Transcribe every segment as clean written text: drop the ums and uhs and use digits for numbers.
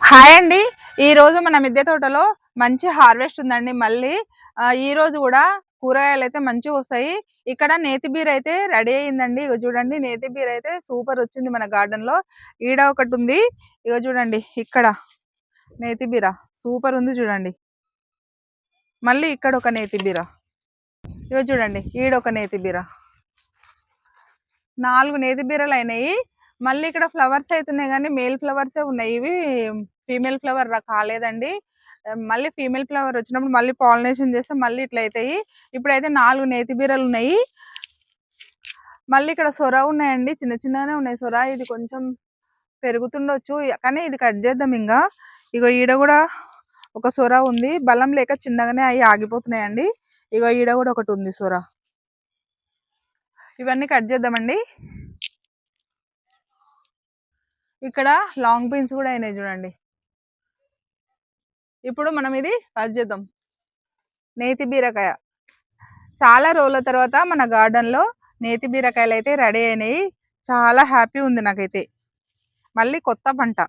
Hi అండి. ఈరోజు మన మిద్దె తోటలో మంచి హార్వెస్ట్ ఉందండి. మళ్ళీ ఈరోజు కూడా కూరగాయలు అయితే మంచిగా వస్తాయి. ఇక్కడ నేతి బీర అయితే రెడీ అయ్యిందండి. ఇగో చూడండి, నేతి బీర అయితే సూపర్ వచ్చింది మన గార్డెన్ లో. ఈడ ఒకటి ఉంది, ఇగో చూడండి ఇక్కడ నేతి బీర సూపర్ ఉంది చూడండి. మళ్ళీ ఇక్కడ ఒక నేతి బీర, ఇగో చూడండి ఈడొక నేతి బీర. 4 నేతి బీరలు అయినాయి. మళ్ళీ ఇక్కడ ఫ్లవర్స్ అవుతున్నాయి కానీ మేల్ ఫ్లవర్సే ఉన్నాయి. ఇవి ఫీమేల్ ఫ్లవర్ కాలేదండి. మళ్ళీ ఫీమేల్ ఫ్లవర్ వచ్చినప్పుడు మళ్ళీ పాలినేషన్ చేస్తే మళ్ళీ ఇట్లా అవుతాయి. ఇప్పుడైతే 4 నేతి బీరలు ఉన్నాయి. మళ్ళీ ఇక్కడ సొర ఉన్నాయండి, చిన్న చిన్నగానే ఉన్నాయి సొర. ఇది కొంచెం పెరుగుతుండొచ్చు కానీ ఇది కట్ చేద్దాం ఇంకా. ఇగో ఈడ కూడా ఒక సొర ఉంది, బలం లేక చిన్నగానే అవి ఆగిపోతున్నాయండి. ఇగో ఈడ కూడా ఒకటి ఉంది సొర. ఇవన్నీ కట్ చేద్దామండి. ఇక్కడ లాంగ్ బీన్స్ కూడా అయినాయి చూడండి. ఇప్పుడు మనం ఇది కట్ చేద్దాం. నేతి బీరకాయ చాలా రోజుల తర్వాత మన గార్డెన్ లో నేతి బీరకాయలు అయితే రెడీ అయినాయి. చాలా హ్యాపీ ఉంది నాకైతే. మళ్ళీ కొత్త పంట.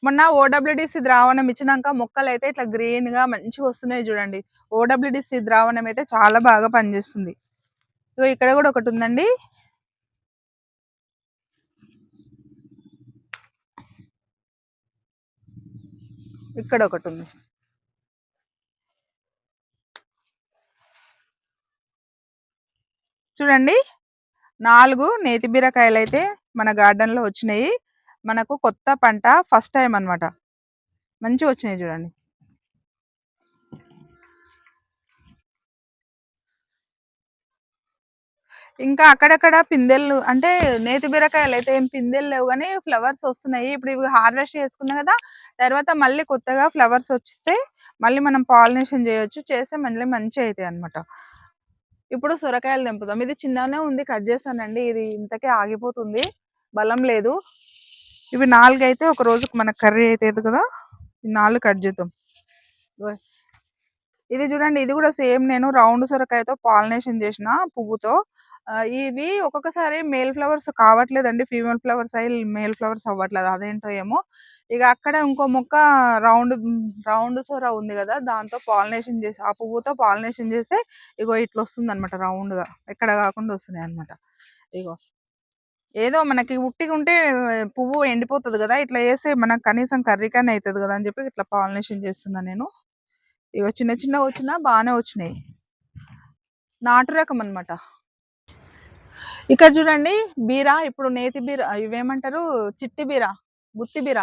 మొన్న ఓడబ్ల్యూడిసి ద్రావణం ఇచ్చినాక మొక్కలు అయితే ఇట్లా గ్రీన్ గా మంచిగా వస్తున్నాయి చూడండి. ఓడబ్ల్యూడిసి ద్రావణం అయితే చాలా బాగా పనిచేస్తుంది. ఇగో ఇక్కడ కూడా ఒకటి ఉందండి. ఇక్కడ ఒకటి ఉంది చూడండి. 4 నేతి బీరకాయలు అయితే మన గార్డెన్ లో వచ్చినాయి. మనకు కొత్త పంట, ఫస్ట్ టైం అన్నమాట. మంచిగా వచ్చినాయి చూడండి. ఇంకా అక్కడక్కడ పిందెలు, అంటే నేతి బీరకాయలు అయితే ఏం పిందెలు లేవు కానీ ఫ్లవర్స్ వస్తున్నాయి. ఇప్పుడు ఇవి హార్వెస్ట్ చేసుకున్నాం కదా, తర్వాత మళ్ళీ కొత్తగా ఫ్లవర్స్ వస్తే మళ్ళీ మనం పాలినేషన్ చేయొచ్చు. చేస్తే మళ్ళీ మంచిగా అవుతాయి అనమాట. ఇప్పుడు సొరకాయలు తెంపుదాం. ఇది చిన్నగానే ఉంది, కట్ చేస్తానండి. ఇది ఇంతకే ఆగిపోతుంది, బలం లేదు. ఇవి 4 అయితే ఒక రోజుకి మనకు కర్రీ అవుతుంది కదా. ఈ 4 కట్ చేద్దాం. ఇది చూడండి, ఇది కూడా సేమ్ నేను రౌండ్ సొరకాయతో పాలినేషన్ చేసిన పువ్వుతో. ఇవి ఒక్కొక్కసారి మేల్ ఫ్లవర్స్ కావట్లేదండి, ఫీమేల్ ఫ్లవర్స్ అయ్యి మేల్ ఫ్లవర్స్ అవ్వట్లేదు, అదేంటో ఏమో. ఇక అక్కడ ఇంకో మొక్క రౌండ్ రౌండ్ సొర ఉంది కదా, దాంతో పాలినేషన్ చేసి ఆ పువ్వుతో పాలినేషన్ చేస్తే ఇగో ఇట్లా వస్తుంది అనమాట, రౌండ్ గా ఎక్కడ కాకుండా వస్తున్నాయి అనమాట. ఇగో ఏదో మనకి ఉట్టిగా ఉంటే పువ్వు ఎండిపోతుంది కదా, ఇట్లా వేస్తే మనకు కనీసం కర్రీ కానీ అవుతుంది కదా అని చెప్పి ఇట్లా పాలినేషన్ చేస్తున్నా నేను. ఇగో చిన్న చిన్న వచ్చినా బాగానే వచ్చినాయి, నాటు రకం అనమాట. ఇక్కడ చూడండి బీర, ఇప్పుడు నేతి బీర, ఇవేమంటారు, చిట్టి బీర, గుత్తి బీర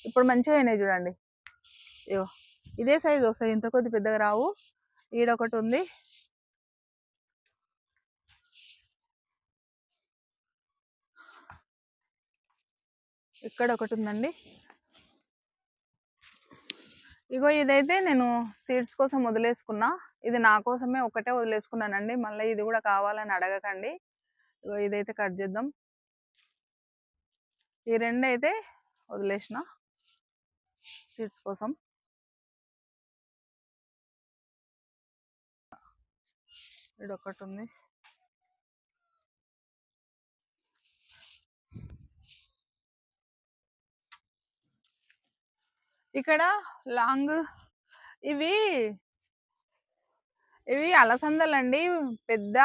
ఇప్పుడు మంచిగా అయినాయి చూడండి. ఇగో ఇదే సైజు వస్తాయి, ఇంత కొద్ది పెద్దగా రావు. ఈడొకటి ఉంది. ఇక్కడ ఒకటి ఉందండి. ఇగో ఇదైతే నేను సీడ్స్ కోసం వదిలేసుకున్నా. ఇది నా కోసమే ఒకటే వదిలేసుకున్నానండి, మళ్ళీ ఇది కూడా కావాలని అడగకండి. ఇగో ఇదైతే కట్ చేద్దాం. ఈ 2 అయితే వదిలేసిన సీడ్స్ కోసం. ఇదొకటి ఉంది. ఇక్కడ లాంగ్ ఇవి ఇవి అలసందలండి. పెద్ద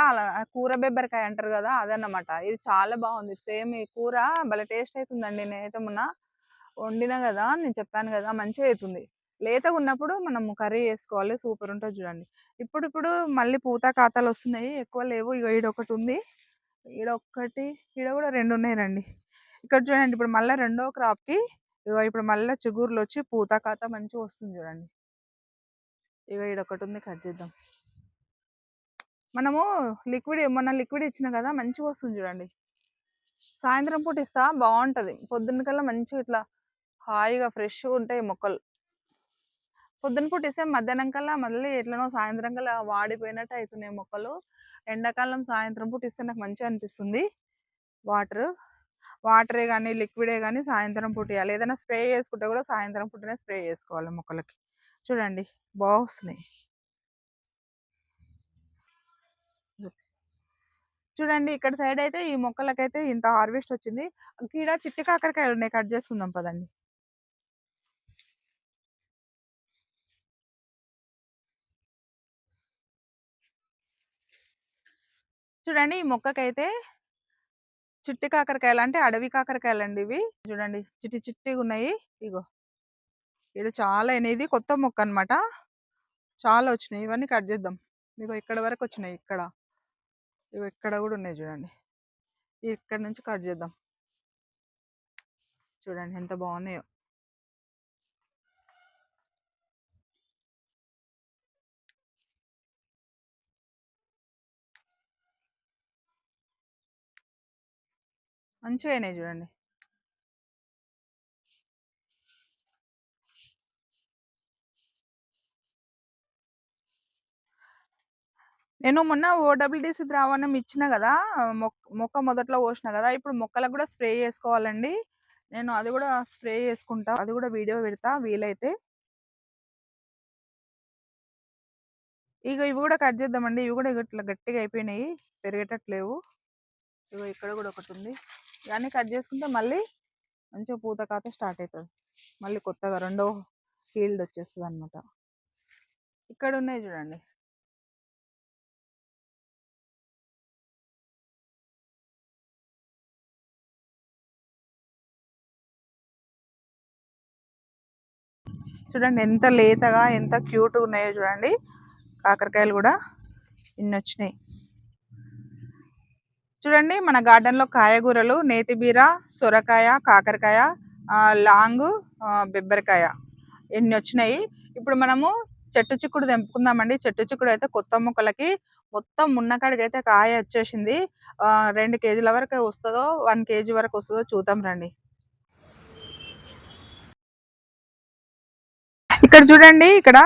కూర బెబ్బరకాయ అంటారు కదా, అదన్నమాట. ఇది చాలా బాగుంది. సేమ్ ఈ కూర భలే టేస్ట్ అవుతుందండి. నేనైతే మొన్న వండిన కదా, నేను చెప్పాను కదా, మంచిగా అవుతుంది. లేతగా ఉన్నప్పుడు మనం కర్రీ చేసుకోవాలి, సూపర్ ఉంటుంది చూడండి. ఇప్పుడు మళ్ళీ పూత కాతలు వస్తున్నాయి, ఎక్కువ లేవు. ఇక ఈడొకటి ఉంది, ఈడొక్కటి, ఈడ కూడా 2 ఉన్నాయి రండి. ఇక్కడ చూడండి, ఇప్పుడు మళ్ళీ రెండో క్రాప్కి ఇగో ఇప్పుడు మళ్ళీ చిగుర్లు వచ్చి పూత కాత మంచిగా వస్తుంది చూడండి. ఇక ఈడొకటి ఉంది, కట్ చేద్దాం. మనము లిక్విడ్ ఇచ్చిన కదా, మంచిగా వస్తుంది చూడండి. సాయంత్రం పూట ఇస్తా బాగుంటది, పొద్దున్న కల్లా మంచిగా ఇట్లా హాయిగా ఫ్రెష్గా ఉంటాయి మొక్కలు. పొద్దున పూట ఇస్తే మధ్యాహ్నం కల్లా మళ్ళీ ఎట్లనో సాయంత్రం కల్లా వాడిపోయినట్టు అవుతున్నాయి మొక్కలు. ఎండాకాలం సాయంత్రం పూట ఇస్తే నాకు మంచిగా అనిపిస్తుంది. వాటర్ వాటరే కానీ లిక్విడే కానీ సాయంత్రం పూట ఇవ్వాలి. ఏదైనా స్ప్రే చేసుకుంటే కూడా సాయంత్రం పూటనే స్ప్రే చేసుకోవాలి మొక్కలకి. చూడండి బాగా వస్తున్నాయి. చూడండి ఇక్కడ సైడ్ అయితే ఈ మొక్కలకైతే ఇంత హార్వెస్ట్ వచ్చింది. ఈడ చిట్టి కాకరకాయలున్నాయి కట్ చేసుకుందాం పదండి. చూడండి ఈ మొక్కకైతే చిట్టి కాకరకాయలు అంటే అడవి కాకరకాయలండి ఇవి. చూడండి చిట్టి చిట్టిగున్నాయి. ఇగో ఈడ చాలా అయినాయి. ఇది కొత్త మొక్క అన్నమాట. చాలా వచ్చినాయి. ఇవన్నీ కట్ చేద్దాం. ఇగో ఇక్కడ వరకు వచ్చినాయి ఇక్కడ. ఇగో ఇక్కడ కూడా ఉన్నాయి చూడండి. ఇక్కడ నుంచి కట్ చేద్దాం. చూడండి ఎంత బాగున్నాయో. మంచిగా అయినాయి చూడండి. నేను మొన్న ఓడబ్ల్యూడిసి ద్రావణం ఇచ్చిన కదా, మొక్క మొదట్లో పోసిన కదా, ఇప్పుడు మొక్కలకు కూడా స్ప్రే చేసుకోవాలండి. నేను అది కూడా స్ప్రే చేసుకుంటా, అది కూడా వీడియో పెడతా వీలైతే. ఇక ఇవి కూడా కట్ చేద్దామండి. ఇవి కూడా ఇట్లా గట్టిగా అయిపోయినాయి, పెరిగేటట్లేవు. ఇగో ఇక్కడ కూడా ఒకటి ఉంది. ఇవన్నీ కట్ చేసుకుంటే మళ్ళీ మంచిగా పూత కాత స్టార్ట్ అవుతుంది. మళ్ళీ కొత్తగా రెండో ఫీల్డ్ వచ్చేస్తుంది అనమాట. ఇక్కడ ఉన్నాయి చూడండి. చూడండి ఎంత లేతగా ఎంత క్యూట్గా ఉన్నాయో చూడండి. కాకరకాయలు కూడా ఇన్ని వచ్చినాయి. చూడండి మన గార్డెన్లో కాయగూరలు నేతిబీర, సొరకాయ, కాకరకాయ, లాంగు, బెబ్బరికాయ ఎన్ని వచ్చినాయి. ఇప్పుడు మనము చెట్టు చిక్కుడు తెంపుకుందామండి. చెట్టు చిక్కుడు అయితే కొత్త మొక్కలకి మొత్తం మున్నకాడికి అయితే కాయ వచ్చేసింది. 2 కేజీల వరకు వస్తుందో 1 కేజీ వరకు వస్తుందో చూద్దాం రండి. ఇక్కడ చూడండి, ఇక్కడ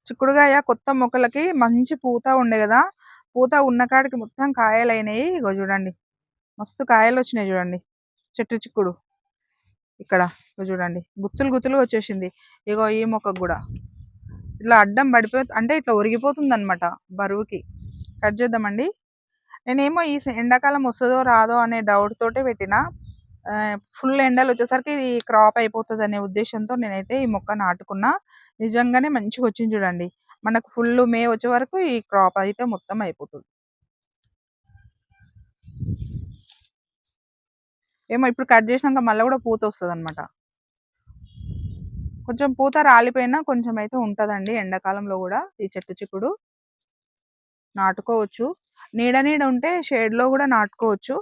చిక్కుడుగాయ కొత్త మొక్కలకి మంచి పూత ఉండే కదా, పూత ఉన్న కాడికి మొత్తం కాయలు అయినాయి. ఇగో చూడండి మస్తు కాయలు వచ్చినాయి చూడండి. చెట్టు చిక్కుడు ఇక్కడ చూడండి గుత్తులు గుత్తులు వచ్చేసింది. ఇగో ఈ మొక్కకు కూడా ఇట్లా అడ్డం అంటే ఇట్లా ఒరిగిపోతుంది అనమాట బరువుకి. కట్ చేద్దామండి. నేనేమో ఈ ఎండాకాలం వస్తుందో రాదో అనే డౌట్ తోటే పెట్టిన. ఫుల్ ఎండలు వచ్చేసరికి ఇది క్రాప్ అయిపోతుంది అనే ఉద్దేశంతో నేనైతే ఈ మొక్క నాటుకున్నా. నిజంగానే మంచిగా వచ్చింది చూడండి. మనకు ఫుల్ మే వచ్చే వరకు ఈ క్రాప్ అయితే మొత్తం అయిపోతుంది. ఏమో ఇప్పుడు కట్ చేసినాక మళ్ళీ కూడా పూత వస్తుంది అనమాట. కొంచెం పూత రాలిపోయినా కొంచెం అయితే ఉంటుందండి. ఎండాకాలంలో కూడా ఈ చెట్టు చిక్కుడు నాటుకోవచ్చు. నీడ నీడ ఉంటే షేడ్లో కూడా నాటుకోవచ్చు.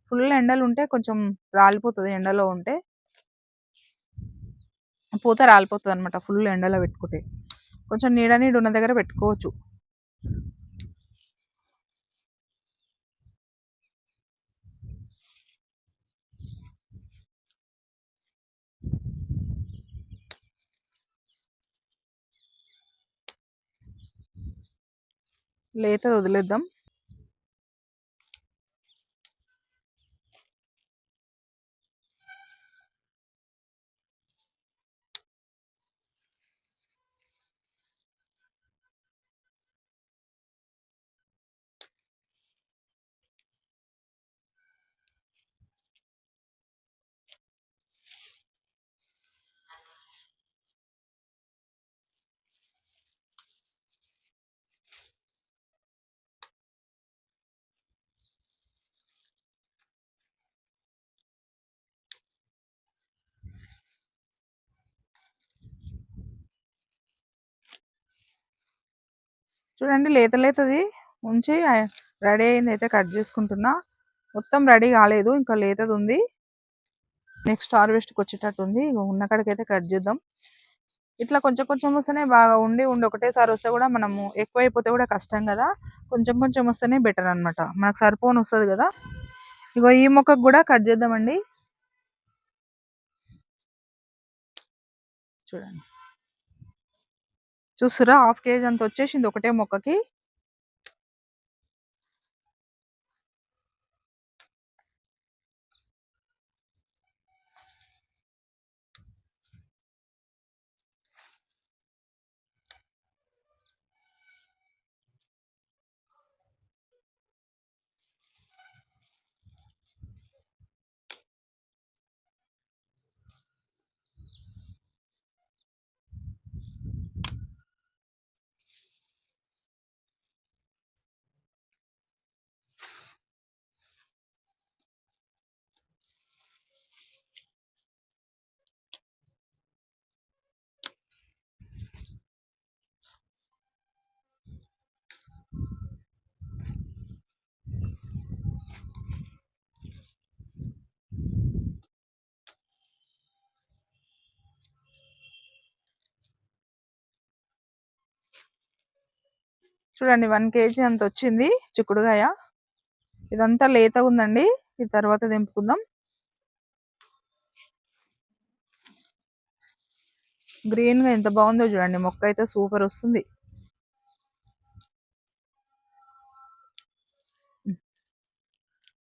ఫుల్ ఎండలు ఉంటే కొంచెం రాలిపోతుంది. ఎండలో ఉంటే పూత రాలిపోతుంది అనమాట. ఫుల్ ఎండలో పెట్టుకుంటే కొంచెం నీడ నీడ ఉన్న దగ్గర పెట్టుకోవచ్చు. లేత వదిలేద్దాం. చూడండి లేత లేతది ఉంచి రెడీ అయింది అయితే కట్ చేసుకుంటున్నా. మొత్తం రెడీ కాలేదు, ఇంకా లేతది ఉంది. నెక్స్ట్ హార్వెస్ట్కి వచ్చేటట్టు ఉంది. ఉన్న కాడికి అయితే కట్ చేద్దాం. ఇట్లా కొంచెం కొంచెం వస్తేనే బాగా ఉండి ఒకటేసారి వస్తే కూడా మనము ఎక్కువైపోతే కూడా కష్టం కదా. కొంచెం కొంచెం వస్తేనే బెటర్ అనమాట. మనకు సరిపోని వస్తుంది కదా. ఇగో ఈ మొక్కకు కూడా కట్ చేద్దామండి. చూడండి చూస్తురా 1/2 కేజీ అంత వచ్చేసింది ఒకటే మొక్కకి. చూడండి 1 కేజీ అంత వచ్చింది చిక్కుడుగాయ. ఇదంతా లేతగా ఉందండి. ఇది తర్వాత దింపుకుందాం. గ్రీన్‌గా ఎంత బాగుందో చూడండి. మొక్క అయితే సూపర్ వస్తుంది.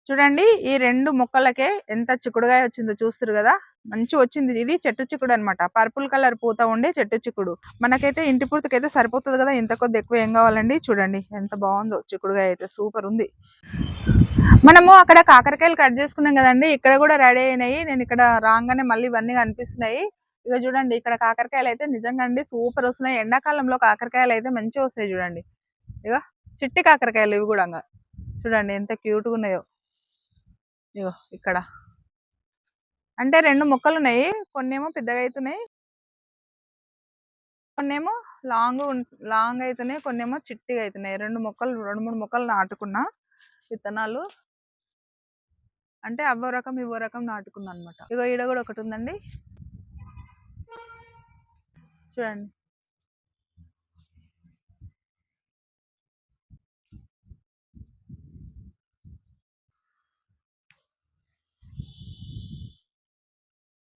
చూడండి ఈ 2 మొక్కలకే ఎంత చిక్కుడుగాయ వచ్చిందో చూస్తుర్రు గదా! మంచిగొచ్చింది. ఇది చెట్టు చిక్కుడు అన్నమాట. పర్పుల్ కలర్ పూత ఉండే చెట్టు చిక్కుడు. మనకైతే ఇంటి పూర్తికైతే సరిపోతది గదా! ఇంత కొద్ది ఎక్కువ ఏం కావాలండి. చూడండి ఎంత బాగుందో చిక్కుడుగాయ అయితే సూపర్ ఉంది. మనము అక్కడ కాకరకాయలు కట్ చేసుకున్నాం కదండి. ఇక్కడ కూడా రెడీ అయినాయి. నేను ఇక్కడ రాగానే మళ్ళీ ఇవన్నీ కనిపిస్తున్నాయి. ఇక చూడండి ఇక్కడ కాకరకాయలు అయితే నిజంగా అండి సూపర్ వస్తున్నాయి. ఎండాకాలంలో కాకరకాయలు అయితే మంచిగా వస్తాయి చూడండి. ఇక చిట్టి కాకరకాయలు ఇవి కూడా చూడండి ఎంత క్యూట్గా ఉన్నాయో. ఇగో ఇక్కడ అంటే 2 మొక్కలు ఉన్నాయి. కొన్నేమో పెద్దగా అవుతున్నాయి, కొన్నేమో లాంగ్ అవుతున్నాయి, కొన్నేమో చిట్టిగా అవుతున్నాయి. 2 మొక్కలు 2-3 మొక్కలు నాటుకున్నా విత్తనాలు. అంటే అవ్వో రకం ఇవ్వో రకం నాటుకున్నా అనమాట. ఇగో ఈడ కూడా ఒకటి ఉందండి చూడండి.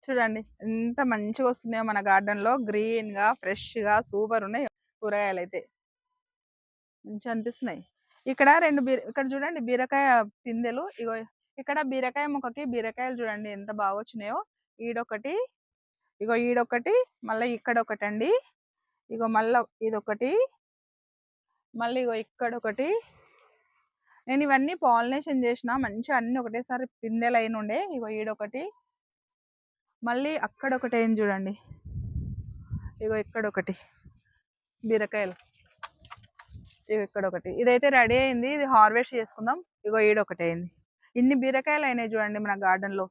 చూడండి ఎంత మంచిగా వస్తున్నాయో మన గార్డెన్ లో. గ్రీన్ గా ఫ్రెష్ గా సూపర్ ఉన్నాయి కూరగాయలు అయితే మంచిగా అనిపిస్తున్నాయి. ఇక్కడ ఇక్కడ చూడండి బీరకాయ పిందెలు. ఇగో ఇక్కడ బీరకాయ మొక్కకి బీరకాయలు చూడండి ఎంత బాగా వచ్చినాయో. ఈడొకటి, ఇగో ఈడొకటి, మళ్ళీ ఇక్కడ ఒకటి అండి. ఇగో మళ్ళీ ఇదొకటి, మళ్ళీ ఇగో ఇక్కడ ఒకటి. నేను ఇవన్నీ పాలినేషన్ చేసిన మంచిగా అన్ని ఒకటేసారి పిందెలు అయిన ఉండే. ఇగో ఈడొకటి, మళ్ళీ అక్కడ ఒకటి అయింది చూడండి. ఇగో ఇక్కడ ఒకటి బీరకాయలు, ఇగో ఇక్కడ ఒకటి. ఇదైతే రెడీ అయింది, ఇది హార్వెస్ట్ చేసుకుందాం. ఇగో ఈడొకటి అయింది. ఇన్ని బీరకాయలు అయినాయి చూడండి మన గార్డెన్ లో.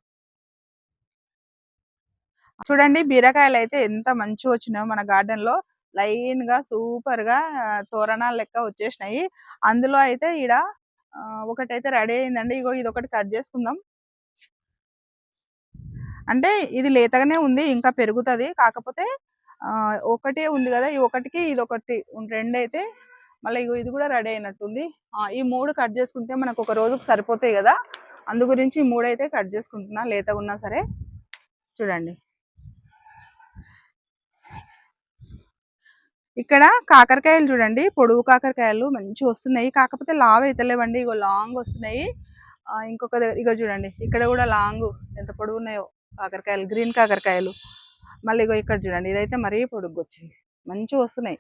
చూడండి బీరకాయలు అయితే ఎంత మంచిగా వచ్చినాయో మన గార్డెన్ లో. లైన్ గా సూపర్ గా తోరణాలు లెక్క వచ్చేసినాయి. అందులో అయితే ఈడ ఒకటైతే రెడీ అయిందండి. ఇగో ఇది ఒకటి కట్ చేసుకుందాం. అంటే ఇది లేతగానే ఉంది, ఇంకా పెరుగుతుంది. కాకపోతే ఒకటే ఉంది కదా, ఈ ఒకటికి ఇది ఒకటి రెండు అయితే మళ్ళీ ఇగో ఇది కూడా రెడీ అయినట్టుంది. ఈ 3 కట్ చేసుకుంటే మనకు ఒక రోజుకు సరిపోతాయి కదా. అందు గురించి ఈ 3 అయితే కట్ చేసుకుంటున్నా లేతగా ఉన్నా సరే. చూడండి ఇక్కడ కాకరకాయలు చూడండి, పొడుగు కాకరకాయలు మంచిగా వస్తున్నాయి. కాకపోతే లావ్ అయితలేవండి, ఇగో లాంగ్ వస్తున్నాయి. ఇంకొక దగ్గర ఇగో చూడండి ఇక్కడ కూడా లాంగ్ ఎంత పొడుగు ఉన్నాయో కాకరకాయలు, గ్రీన్ కాకరకాయలు. మళ్ళీ ఇగో ఇక్కడ చూడండి ఇదైతే మరీ పొడుగు వచ్చింది. మంచిగా వస్తున్నాయి.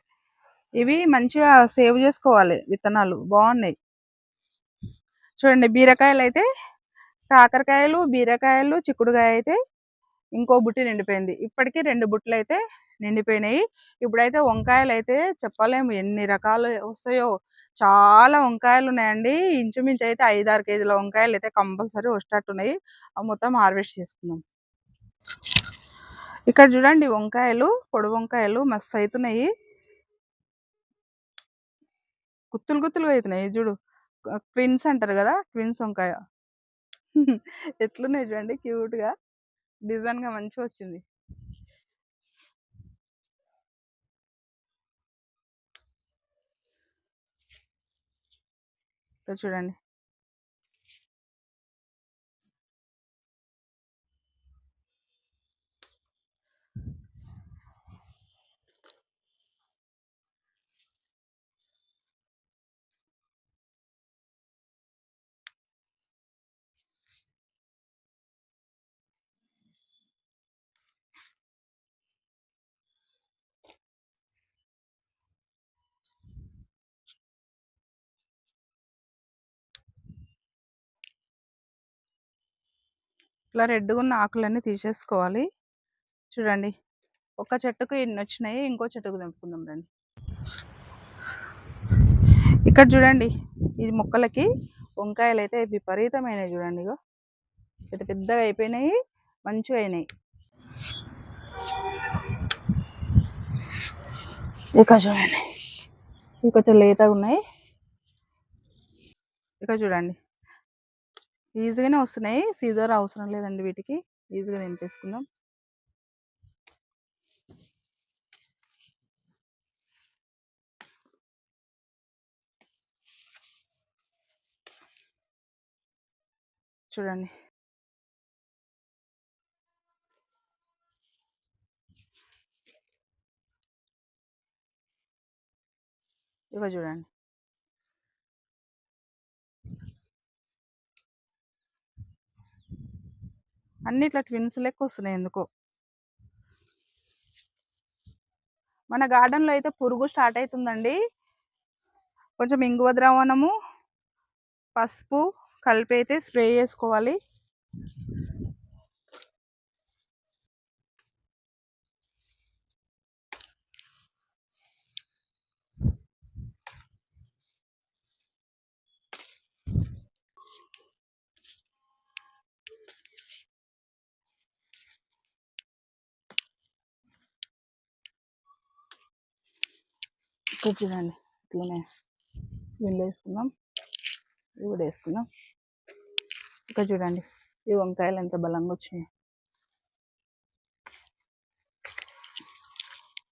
ఇవి మంచిగా సేవ్ చేసుకోవాలి విత్తనాలు, బాగున్నాయి. చూడండి బీరకాయలు అయితే, కాకరకాయలు, బీరకాయలు, చిక్కుడుకాయ అయితే ఇంకో బుట్టి నిండిపోయింది. ఇప్పటికీ 2 బుట్టలు అయితే నిండిపోయినాయి. ఇప్పుడైతే వంకాయలు అయితే చెప్పలేము ఎన్ని రకాలు వస్తాయో. చాలా వంకాయలు ఉన్నాయండి. ఇంచుమించు అయితే 5-6 కేజీల వంకాయలు అయితే కంపల్సరీ వచ్చేటట్టున్నాయి. అవి మొత్తం హార్వెస్ట్ చేసుకుందాం. ఇక్కడ చూడండి వంకాయలు, పొడి వంకాయలు మస్తు అవుతున్నాయి. గుత్తులు గుత్తులుగా అవుతున్నాయి చూడు. ట్విన్స్ అంటారు కదా, ట్విన్స్ వంకాయ. ఎట్లున్నాయి చూడండి క్యూట్ గా, డిజైన్ గా మంచిగా వచ్చింది. చూడండి ఇట్లా రెడ్గా ఉన్న ఆకులన్నీ తీసేసుకోవాలి. చూడండి ఒక చెట్టుకు ఇన్ని వచ్చినాయి, ఇంకో చెట్టుకు తెంపుకుందాం రండి. ఇక్కడ చూడండి ఈ మొక్కలకి వంకాయలు అయితే విపరీతమైనవి చూడండి. ఇగో పెద్ద పెద్దగా అయిపోయినాయి, మంచిగా అయినాయి. ఇక చూడండి ఇవి కొంచెం లేతగా ఉన్నాయి. ఇక చూడండి ఈజీగానే వస్తున్నాయి, సీజర్ అవసరం లేదండి వీటికి. ఈజీగా తెంపేసుకుందాం. చూడండి. ఇగో చూడండి. అన్ని ఇట్లా ట్విన్స్ లెక్క వస్తున్నాయి ఎందుకో. మన గార్డెన్‌లో అయితే పురుగు స్టార్ట్ అయితుందండి. కొంచెం ఇంగువ ద్రావణము, పసుపు కలిపి అయితే స్ప్రే చేసుకోవాలి. ఇక్కడ చూడండి ఇట్లనే దీనిలో వేసుకుందాం. ఇవి కూడా వేసుకుందాం. ఇక్కడ చూడండి ఈ వంకాయలు ఎంత బలంగా వచ్చినాయి.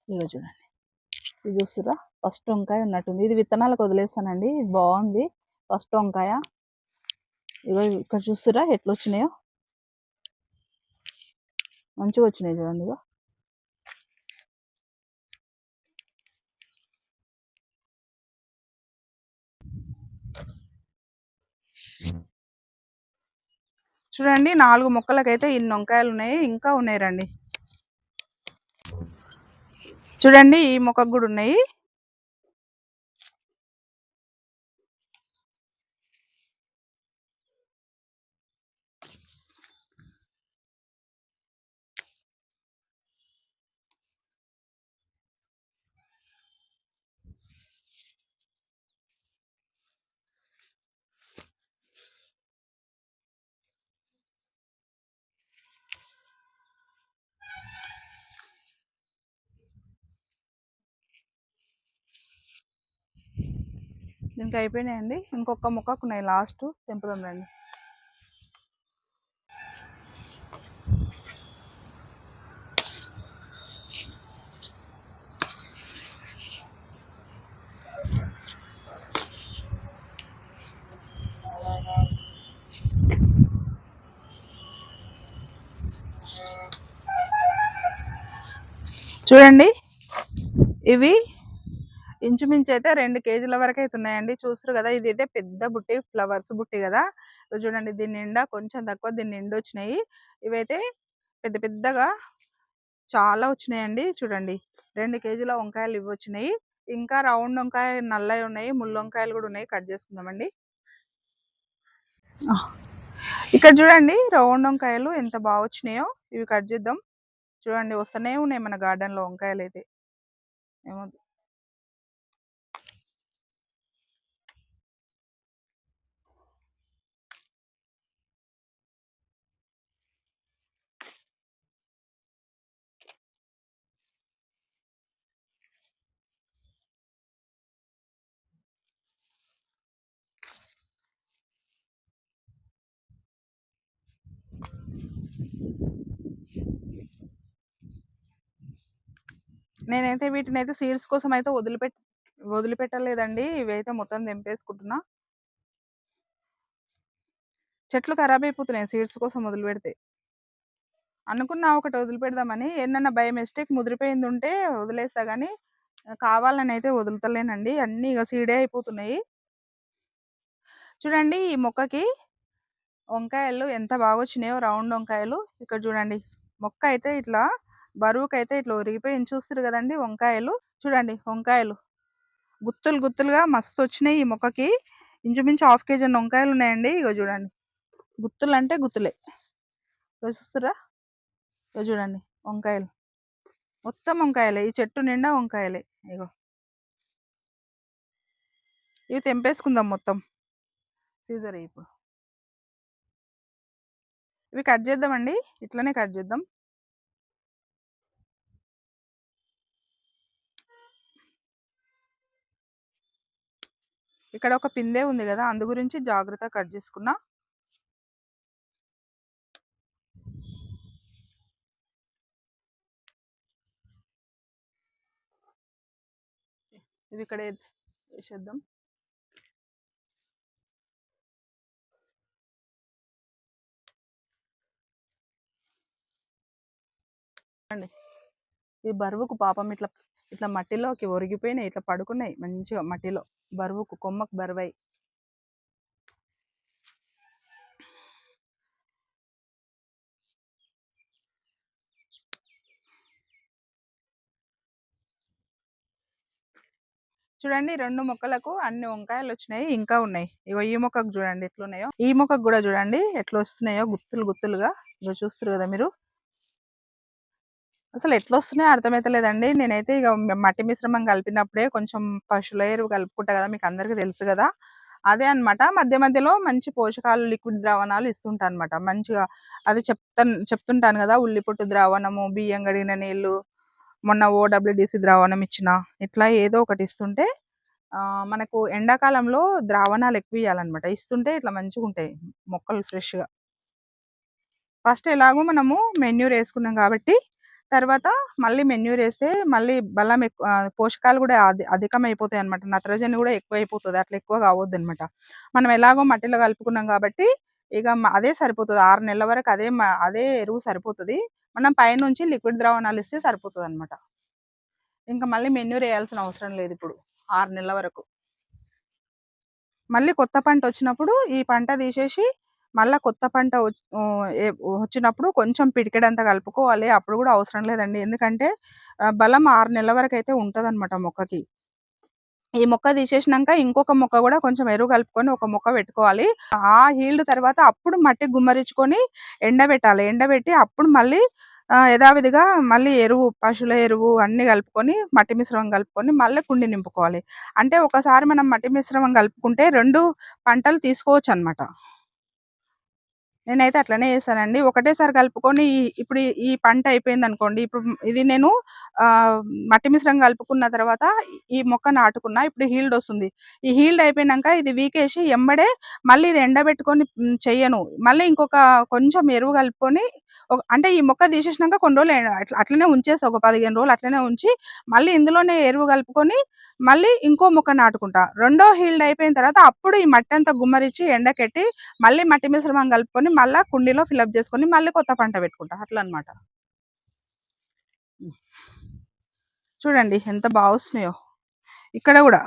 ఇదిగో చూడండి. ఇది చూస్తురా ఫస్ట్ వంకాయ ఉన్నట్టుంది. ఇది విత్తనాలకు వదిలేస్తానండి. ఇది బాగుంది ఫస్ట్ వంకాయ. ఇగో ఇక్కడ చూస్తురా ఎట్లా వచ్చినాయో, మంచిగా వచ్చినాయి చూడండి. ఇగో చూడండి 4 మొక్కలకైతే ఇన్ని వంకాయలు ఉన్నాయి. ఇంకా ఉన్నాయి రండి. చూడండి ఈ మొక్కకు కూడా ఉన్నాయి. దీనికి అయిపోయినాయండి. ఇంకొక మొక్కకు ఉన్నాయి. లాస్ట్ తెంపుదాం రండి. చూడండి ఇవి ఇంచుమించు అయితే 2 కేజీల వరకు అయితే ఉన్నాయండి. చూస్తారు కదా, ఇది అయితే పెద్ద బుట్టి, ఫ్లవర్స్ బుట్టి కదా. చూడండి దీని నిండా కొంచెం తక్కువ, దీని నిండా వచ్చినాయి. ఇవైతే పెద్ద పెద్దగా చాలా వచ్చినాయండి. చూడండి 2 కేజీల వంకాయలు ఇవి వచ్చినాయి. ఇంకా రౌండ్ వంకాయ నల్లవి ఉన్నాయి, ముళ్ళు వంకాయలు కూడా ఉన్నాయి. కట్ చేసుకుందామండి. ఇక్కడ చూడండి రౌండ్ వంకాయలు ఎంత బాగా వచ్చినాయో. ఇవి కట్ చేద్దాం. చూడండి వస్తూనే ఉన్నాయి మన గార్డెన్లో వంకాయలు అయితే. ఏమో నేనైతే వీటిని అయితే సీడ్స్ కోసం అయితే వదిలిపెట్టలేదండి. ఇవైతే మొత్తం తెంపేసుకుంటున్నా. చెట్లు ఖరాబ్ అయిపోతున్నాయి సీడ్స్ కోసం వదిలిపెడితే. అనుకున్నా ఒకటి వదిలిపెడదామని, ఏందన్నా బై మిస్టేక్ ముదిరిపోయింది ఉంటే వదిలేస్తా కానీ కావాలని అయితే వదులుతలేనండి. అన్నీ ఇక సీడే అయిపోతున్నాయి. చూడండి ఈ మొక్కకి వంకాయలు ఎంత బాగా వచ్చినాయో, రౌండ్ వంకాయలు. ఇక్కడ చూడండి మొక్క అయితే ఇట్లా బరువుకైతే ఇట్లా ఒరిగిపోయింది. చూస్తారు కదండి వంకాయలు. చూడండి వంకాయలు గుత్తులు గుత్తులుగా మస్తు వచ్చినాయి ఈ మొక్కకి. ఇంచుమించు 1/2 కేజీ వంకాయలు ఉన్నాయండి. ఇగో చూడండి గుత్తులు అంటే గుత్తులే. చూస్తురా ఇగో చూడండి వంకాయలు మొత్తం వంకాయలే. ఈ చెట్టు నిండా వంకాయలే. ఇగో ఇవి తెంపేసుకుందాం మొత్తం. సీజర్ ఇప్పుడు ఇవి కట్ చేద్దామండి. ఇట్లనే కట్ చేద్దాం. ఇక్కడ ఒక పిందే ఉంది కదా, అందు గురించి జాగ్రత్తగా కట్ చేసుకున్నా. ఇవి ఇక్కడ వేసేద్దాం. అండి ఈ బరువుకు పాపం ఇట్లా ఇట్లా మట్టిలోకి ఒరిగిపోయినాయి, ఇట్లా పడుకున్నాయి మంచిగా మట్టిలో, బరువుకు కొమ్మకు బరువై. చూడండి 2 మొక్కలకు అన్ని వంకాయలొచ్చినాయి. ఇంకా ఉన్నాయి. ఇగో ఈ మొక్కకు చూడండి ఎట్లున్నాయో. ఈ మొక్కకు గూడా చూడండి ఎట్లొస్తున్నాయో గుత్తులు గుత్తులుగా. ఇగో చూస్తుర్రు గదా మీరు. అసలు ఎట్లొస్తున్నాయో అర్థమైతలేదండి. నేనైతే ఇగ మట్టి మిశ్రమం కలిపినప్పుడే కొంచెం పశువుల ఎరువు కలుపుకుంటా గదా! మీకందరికీ తెలుసు గదా! అదే అన్నమాట. మధ్య మధ్యలో మంచి పోషకాలు లిక్విడ్ ద్రావణాలు ఇస్తుంటా అన్నమాట. మంచిగా అది చెప్తుంటాను గదా! ఉల్లి పొట్టు ద్రావణము, బియ్యం గడిగిన నీళ్ళు, మొన్న ఓడబ్ల్యూడీసీ ద్రావణం ఇచ్చిన. ఇట్లా ఏదో ఒకటి ఇస్తుంటే మనకు ఎండాకాలంలో ద్రావణాలు ఎక్కువియ్యాలన్నమాట. ఇస్తుంటే ఇట్లా మంచిగుంటాయి మొక్కలు ఫ్రెష్‌గా. ఫస్ట్ ఎలాగో మనము మెన్యూర్ యేసుకున్నాం గాబట్టి, తర్వాత మళ్ళీ మెన్యూర్ యేస్తే మళ్ళీ పోషకాలు గూడా అధికమైపోతాయన్నమాట. నత్రజని గూడా ఎక్కువైపోతది. అట్లా ఎక్కువగా అవ్వద్దన్నమాట. మనం ఎలాగో మట్టిలో కలుపుకున్నాం గాబట్టి, ఇగ అదే సరిపోతది. 6 నెలల వరకు అదే ఎరువు సరిపోతది. మనం పైనుంచి లిక్విడ్ ద్రావణాలిస్తే సరిపోతదన్నమాట. ఇంక మళ్ళీ మెన్యూర్ యేయాల్సిన అవసరం లేదిప్పుడు 6 నెలల వరకు. మళ్ళీ కొత్త పంటొచ్చినప్పుడు ఈ పంట తీసేసి, మళ్ళా కొత్త పంట వచ్చినప్పుడు కొంచెం పిడికెడంత కలుపుకోవాలి. అప్పుడు గూడా అవసరం లేదండి. ఎందుకంటే బలం 6 నెలల వరకైతే ఉంటదనమాట మొక్కకి. ఈ మొక్క తీసేసినంక ఇంకొక మొక్క గూడా కొంచెం ఎరువు కలుపుకొని ఒక మొక్క పెట్టుకోవాలి. ఆ హీల్డ్ తర్వాత అప్పుడు మట్టి గుమ్మరించుకొని ఎండబెట్టాలి. ఎండబెట్టి అప్పుడు మళ్ళీ యథావిధిగా మళ్ళీ ఎరువు, పశువుల ఎరువు అన్నీ కలుపుకొని, మట్టి మిశ్రమం కలుపుకొని మళ్ళీ కుండీ నింపుకోవాలి. అంటే ఒకసారి మనం మట్టి మిశ్రమం కలుపుకుంటే 2 పంటలు తీసుకోవచ్చనమాట. నేనైతే అట్లనే చేస్తానండి. ఒకటేసారి కలుపుకొని ఇప్పుడు ఈ పంట అయిపోయిందనుకోండి. ఇప్పుడు ఇది నేను మట్టి మిశ్రమం కలుపుకున్న తర్వాత ఈ మొక్క నాటుకున్నా. ఇప్పుడు హీల్డొస్తుంది. ఈ హీల్డ్ అయిపోయినంక ఇది వీకేసి ఎంబడే మళ్ళీ ఇది ఎండబెట్టుకొని చెయ్యను. మళ్ళీ ఇంకొక కొంచెం ఎరువు కలుపుకొని అంటే ఈ మొక్క తీసేసినంక కొన్ని రోజులు అట్లనే ఉంచేస్తా. ఒక 15 రోజులు అట్లనే ఉంచి మళ్ళీ ఇందులోనే ఎరువు కలుపుకొని మళ్ళీ ఇంకో మొక్క నాటుకుంటా. రెండో హీల్డ్ అయిపోయిన తర్వాత అప్పుడు ఈ మట్టంతా గుమ్మరించి ఎండకెట్టి మళ్ళీ మట్టి మిశ్రమం కలుపుకొని మళ్ళా కుండీలో ఫిలప్ చేసుకొని మళ్ళీ కొత్త పంట పెట్టుకుంటా. అట్లనమాట. చూడండి ఎంత వస్తున్నాయో. ఇక్కడ గూడా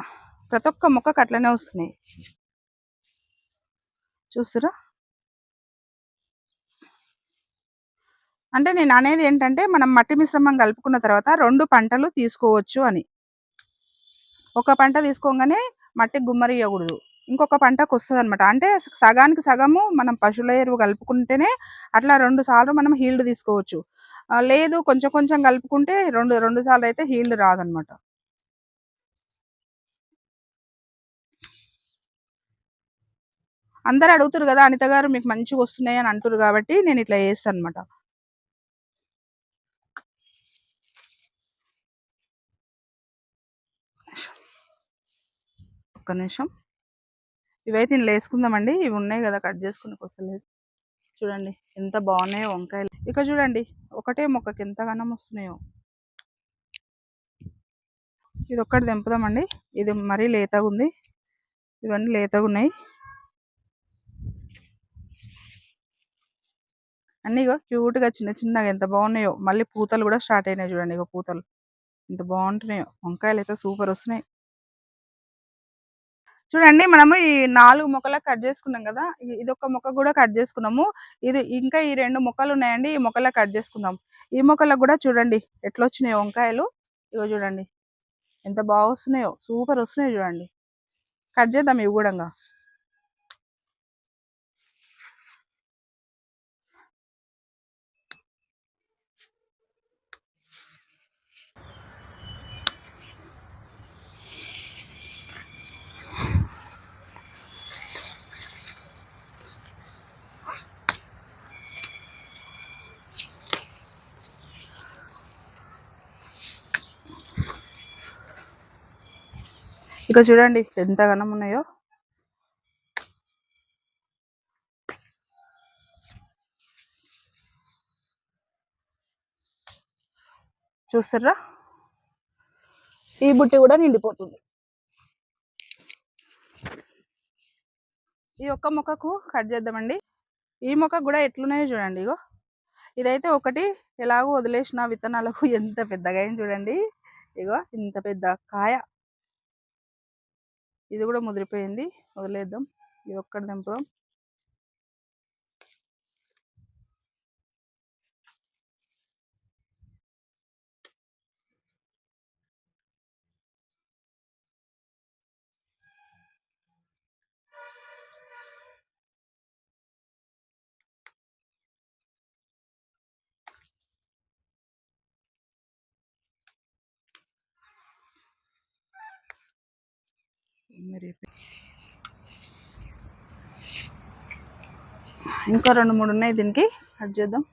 ప్రతి ఒక్క మొక్కకు అట్లనే వస్తున్నాయి. చూస్తుర్రా? అంటే నేననేది ఏంటంటే మనం మట్టి మిశ్రమం కలుపుకున్న తర్వాత 2 పంటలు తీసుకోవచ్చు అని. ఒక పంట తీసుకోంగానే మట్టి గుమ్మరియ్యకూడదు. ఇంకొక పంటకొస్తదనమాట. అంటే సగానికి సగము మనం పశువుల ఎరువు కలుపుకుంటేనే అట్లా 2 సార్లు మనం హీల్డ్ తీసుకోవచ్చు. లేదు కొంచెం కొంచెం కలుపుకుంటే 2 సార్లయితే హీల్డ్ రాదనమాట. అందరూ అడుగుతుర్రు గదా! అనిత గారు మీకు మంచిగొస్తున్నాయి అని అంటుర్రు గాబట్టి నేనిట్లా చేస్తాననమాట. ఒక్క నిమిషం. ఇవైతే ఇందులో యేసుకుందామండి. ఇవి ఉన్నాయి గదా! కట్ జేసుకొనీకొస్తలేదు. చూడండి ఎంత బాగున్నాయో వంకాయలు. ఇక చూడండి ఒకటే మొక్కకి ఎంతగనం వస్తున్నాయో. ఇదొక్కటి తెంపుదామండి. ఇది మరీ లేతగుంది. ఇవన్నీ లేతగున్నాయి. అన్నీ ఇగో క్యూట్‌గా చిన్న చిన్నగా ఎంత బాగున్నాయో. మళ్ళీ పూతలు గూడా స్టార్ట్ అయినాయి చూడండి. ఇగో పూతలు. ఎంత బాగుంటున్నాయో. వంకాయలైతే సూపరొస్తున్నాయి. చూడండి మనము ఈ 4 మొక్కలకు కట్ చేసుకున్నాం గదా! ఇదొక మొక్క గూడా కట్ చేసుకున్నాము. ఇది ఇంకా ఈ 2 మొక్కలున్నాయండి. ఈ మొక్కలకు కట్ చేసుకుందాం. ఈ మొక్కలకు గూడా చూడండి ఎట్లొచ్చినాయో వంకాయలు. ఇగో చూడండి ఎంత వస్తున్నాయో. సూపరొస్తున్నాయి చూడండి. కట్ చేద్దాం ఇవి గూడంగా. ఇక చూడండి ఎంత ఘనం ఉన్నాయో. చూస్తుర్రా? ఈ బుట్టి గూడా నిండిపోతుంది. ఈ ఒక్క మొక్కకు కట్ చేద్దామండి. ఈ మొక్కకు గూడా ఎట్లున్నాయో చూడండి ఇగో. ఇదైతే ఒకటి ఎలాగో వదిలేసిన విత్తనాలకు ఎంత పెద్దగా అయింది చూడండి. ఇగో ఇంత పెద్ద కాయ. ఇది కూడా ముదిరిపోయింది, వదిలేద్దాం. ఇది ఒక్కటి తెంపుదాం. మరి ఇంకా 2, 3 ఉన్నాయి, దీనికి కట్ చేద్దాం.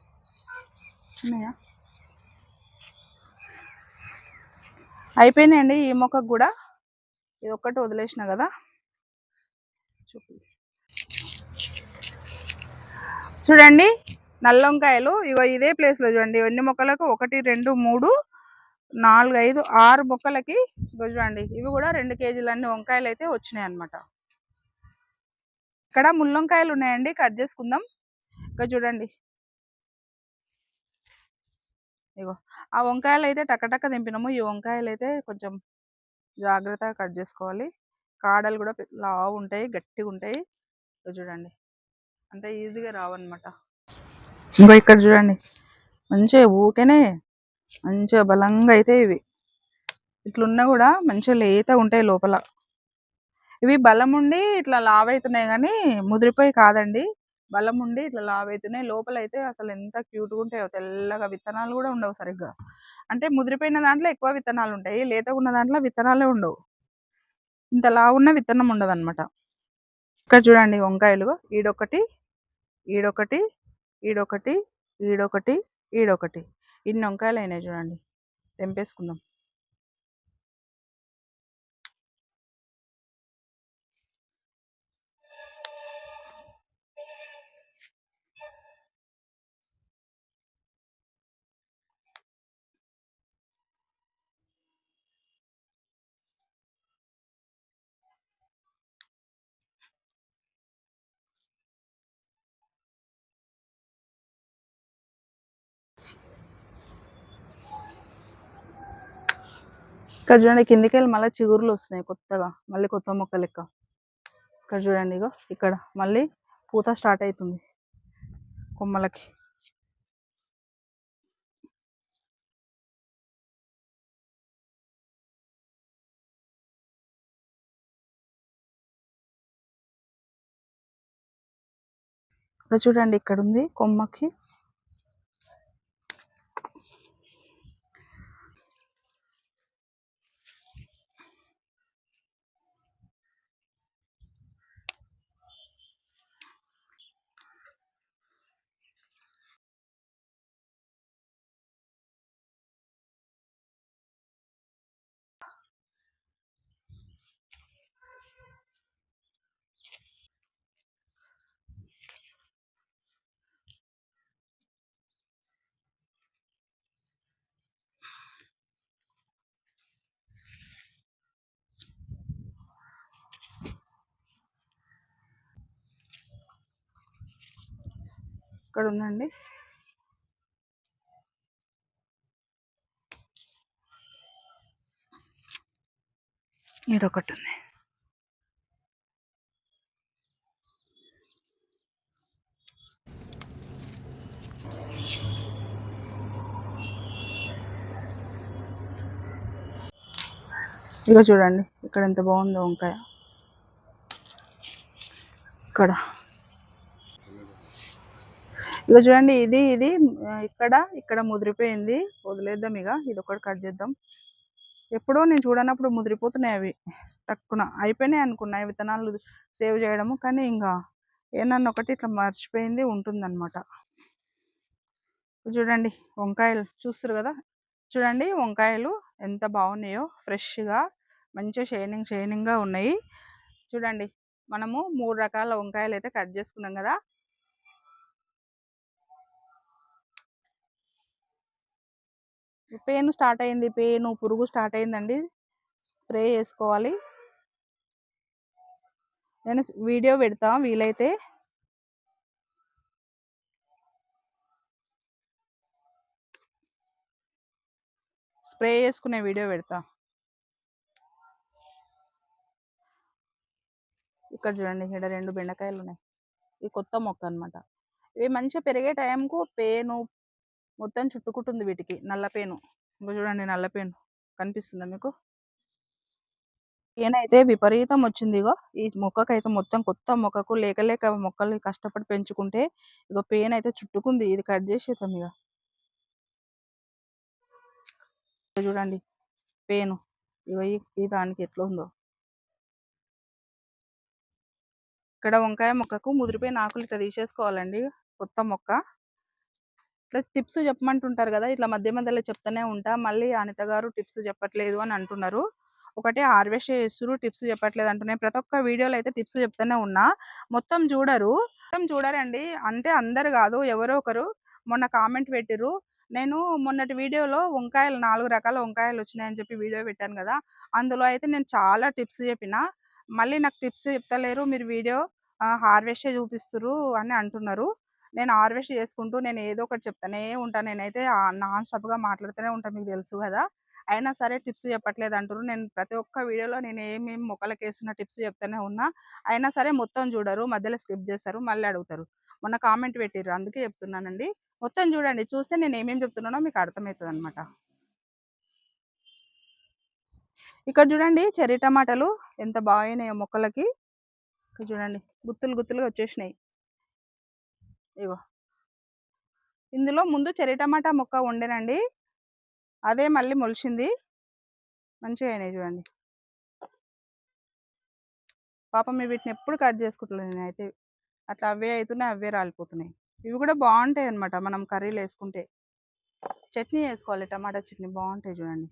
ఉన్నాయా? అయిపోయినాయండి ఈ మొక్కకు కూడా. ఇది ఒక్కటి వదిలేసిన కదా. చూడండి నల్ల వంకాయలు ఇగో ఇదే ప్లేస్లో చూడండి. ఎన్ని మొక్కలకు? 1, 2, 3, 4, 5, 6 మొక్కలకి ఇగో చూడండి. ఇవి కూడా 2 కేజీలన్నీ వంకాయలు అయితే వచ్చినాయి అన్నమాట. ఇక్కడ ముళ్ళొంకాయలు ఉన్నాయండి, కట్ చేసుకుందాం. ఇక చూడండి, ఇగో ఆ వంకాయలు అయితే టక్కటక్క తెంపినాము. ఈ వంకాయలు అయితే కొంచెం జాగ్రత్తగా కట్ చేసుకోవాలి. కాడలు కూడా లావు ఉంటాయి, గట్టిగా ఉంటాయి. చూడండి అంత ఈజీగా రావన్నమాట. ఇంకో ఇక్కడ చూడండి, మంచిగా ఊకేనే మంచిగా బలంగా అయితే ఇవి ఇట్లున్నా కూడా మంచిగా లేత ఉంటాయి లోపల. ఇవి బలం ఉండి ఇట్లా లావైతున్నాయి కానీ ముదిరిపోయి కాదండి. బలం ఉండి ఇట్లా లావైతున్నాయి. లోపల అయితే అసలు ఎంత క్యూట్గా ఉంటాయో, తెల్లగా. విత్తనాలు కూడా ఉండవు సరిగ్గా. అంటే ముదిరిపోయిన దాంట్లో ఎక్కువ విత్తనాలు ఉంటాయి, లేతగా ఉన్న దాంట్లో విత్తనాలే ఉండవు. ఇంత లావున్న విత్తనం ఉండదు అనమాట. ఇక్కడ చూడండి వంకాయలు, ఈడొకటి, ఈడొకటి, ఈడొకటి, ఈడొకటి, ఈడొకటి, ఇన్ని వంకాయలు అయినాయి చూడండి. తెంపేసుకుందాం. ఇక్కడ చూడండి కిందికి వెళ్ళి మళ్ళీ చిగురులు వస్తున్నాయి కొత్తగా, మళ్ళీ కొత్త మొక్క లెక్క. ఇక్కడ చూడండి, ఇగో ఇక్కడ మళ్ళీ పూత స్టార్ట్ అవుతుంది కొమ్మలకి. ఇక్కడ చూడండి, ఇక్కడ ఉంది కొమ్మకి. ఇక్కడ ఉందండి. ఈడొకటి ఉంది. ఇక చూడండి ఇక్కడ ఎంత బాగుందో వంకాయ. ఇక్కడ ఇక చూడండి, ఇది ఇది ఇక్కడ ముదిరిపోయింది, వదిలేద్దాం. ఇక ఇది ఒకటి కట్ చేద్దాం. ఎప్పుడో నేను చూడనప్పుడు ముదిరిపోతున్నాయి అవి. టక్కున అయిపోయినాయి అనుకున్నాయి విత్తనాలు సేవ్ చేయడము, కానీ ఇంకా ఏమన్నా ఒకటి ఇట్లా మర్చిపోయింది ఉంటుందన్నమాట. చూడండి వంకాయలు చూస్తారు కదా. చూడండి వంకాయలు ఎంత బాగున్నాయో, ఫ్రెష్గా మంచిగా షైనింగ్గా ఉన్నాయి. చూడండి మనము 3 రకాల వంకాయలు అయితే కట్ చేసుకున్నాం కదా. పెయిన్ స్టార్ట్ అయింది, పురుగు స్టార్ట్ అయిందండి. స్ప్రే చేసుకోవాలి. నేను వీడియో పెడతా వీలైతే. స్ప్రే చేసుకునే వీడియో పెడతా. ఇక్కడ చూడండి, ఇక్కడ 2 బెండకాయలు ఉన్నాయి. ఇది కొత్త మొక్క అనమాట. ఇవి మంచిగా పెరిగే టైంకు పేను మొత్తం చుట్టుకుంటుంది వీటికి, నల్ల పేను. ఇంకో చూడండి, నల్ల పేను కనిపిస్తుందా మీకు? పేనైతే విపరీతం వచ్చింది. ఇగో ఈ మొక్కకైతే మొత్తం కొత్త మొక్కకు లేక లేక మొక్కలు కష్టపడి పెంచుకుంటే ఇగో పేనైతే చుట్టుకుంది. ఇది కట్ చేసేద్దాం ఇక. చూడండి పేను, ఇగో ఈ దానికి ఎట్లా ఉందో. ఇక్కడ వంకాయ మొక్కకు ముదిరిపోయిన ఆకులు ఇట్లా తీసేసుకోవాలండి. కొత్త మొక్క ఇట్లా టిప్స్ చెప్పమంటుంటారు కదా, ఇట్లా మధ్య మధ్యలో చెప్తూనే ఉంటా. మళ్ళీ అనిత గారు టిప్స్ చెప్పట్లేదు అని అంటున్నారు. ఒకటే హార్వెస్ట్ చేస్తున్నారు, టిప్స్ చెప్పట్లేదు అంటున్నాయి. ప్రతి ఒక్క వీడియోలో అయితే టిప్స్ చెప్తూనే ఉన్నా, మొత్తం చూడరండి. అంటే అందరు కాదు, ఎవరో ఒకరు మొన్న కామెంట్ పెట్టిర్రు. నేను మొన్నటి వీడియోలో వంకాయలు 4 రకాల వంకాయలు వచ్చినాయని చెప్పి వీడియో పెట్టాను కదా, అందులో అయితే నేను చాలా టిప్స్ చెప్పిన. మళ్ళీ నాకు టిప్స్ చెప్తలేరు, మీరు వీడియో హార్వెస్టే చూపిస్తుర్రు అని అంటున్నారు. నేను హార్వెస్ట్ చేసుకుంటూ నేను ఏదో ఒకటి చెప్తానే ఉంటాను. నేనైతే నాన్ స్టాప్‌గా మాట్లాడుతూనే ఉంటా, మీకు తెలుసు కదా. అయినా సరే టిప్స్ చెప్పట్లేదు అంటుర్రు. నేను ప్రతి ఒక్క వీడియోలో నేను ఏమేమి మొక్కలకేస్తున్న టిప్స్ చెప్తూనే ఉన్నా. అయినా సరే మొత్తం చూడరు, మధ్యలో స్కిప్ చేస్తారు, మళ్ళీ అడుగుతారు. మొన్న కామెంట్ పెట్టిర్రు, అందుకే చెప్తున్నానండి. మొత్తం చూడండి, చూస్తే నేను ఏమేమి చెప్తున్నానో మీకు అర్థమవుతదనమాట. ఇక్కడ చూడండి, చెర్రీ టమాటాలు ఎంత బాగాయినాయో మొక్కలకి. ఇక్కడ చూడండి, గుత్తులు గుత్తులుగా వచ్చేసినాయి. ఇగో ఇందులో ముందు చెర్రీ టమాటా మొక్క ఉండేనండి, అదే మళ్ళీ మొలిచింది. మంచిగా అయినాయి చూడండి. పాపం వీటిని ఎప్పుడు కట్ చేసుకుంటలేదు నేనైతే. అట్లా అవే అవుతున్నాయి, అవే రాలిపోతున్నాయి. ఇవి కూడా బాగుంటాయి అనమాట, మనం కర్రీలో వేసుకుంటే. చట్నీ వేసుకోవాలి, టమాటా చట్నీ బాగుంటాయి చూడండి.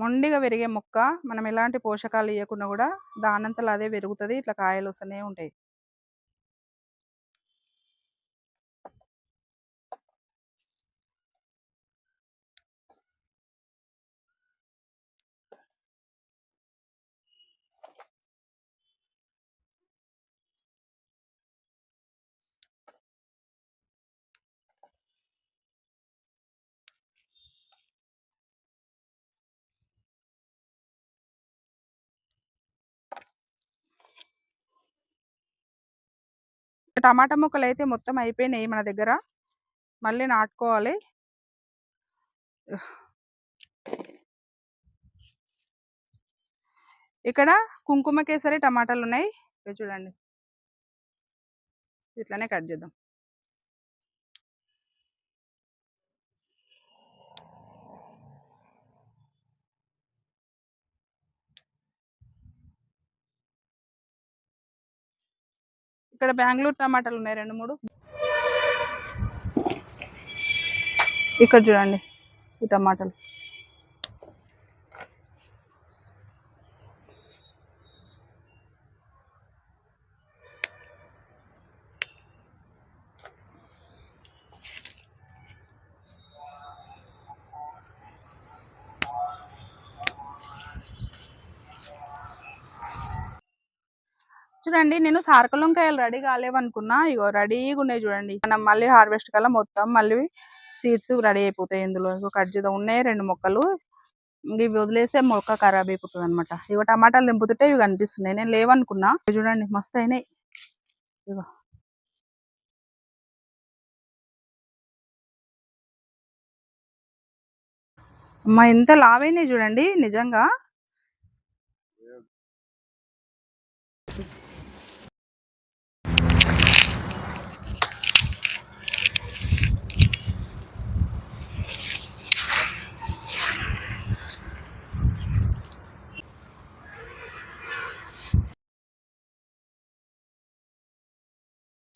మొండిగా పెరిగే మొక్క, మనం ఎలాంటి పోషకాలు ఇవ్వకుండా కూడా దానంతలో అదే పెరుగుతుంది. ఇట్లా కాయలు వస్తూనే ఉంటాయి. టమాటా మొక్కలు అయితే మొత్తం అయిపోయినాయి మన దగ్గర, మళ్ళీ నాటుకోవాలి. ఇక్కడ కుంకుమ కేసరి టమాటాలు ఉన్నాయి, చూడండి. ఇట్లానే కట్ చేద్దాం. ఇక్కడ బెంగళూరు టమాటాలు ఉన్నాయి 2, 3. ఇక్కడ చూడండి ఈ టమాటాలు. చూడండి, నేను సారకలంకాయలు రెడీ కాలేవనుకున్నా, ఇగో రెడీగా ఉన్నాయి చూడండి. మనం మళ్ళీ హార్వెస్ట్ కల్లా మొత్తం మళ్ళీ సీడ్స్ రెడీ అయిపోతాయి. ఇందులో ఇంకో కట్ చేద్దాం. ఉన్నాయి 2 మొక్కలు, ఇవి వదిలేస్తే మొక్క ఖరాబ్ అయిపోతుంది అనమాట. ఇగో టమాటాలు దింపుతుంటే ఇవి కనిపిస్తున్నాయి, నేను లేవనుకున్నా. చూడండి మస్తు అయినాయి. ఇగో అమ్మా, ఎంత లావైనాయి చూడండి నిజంగా.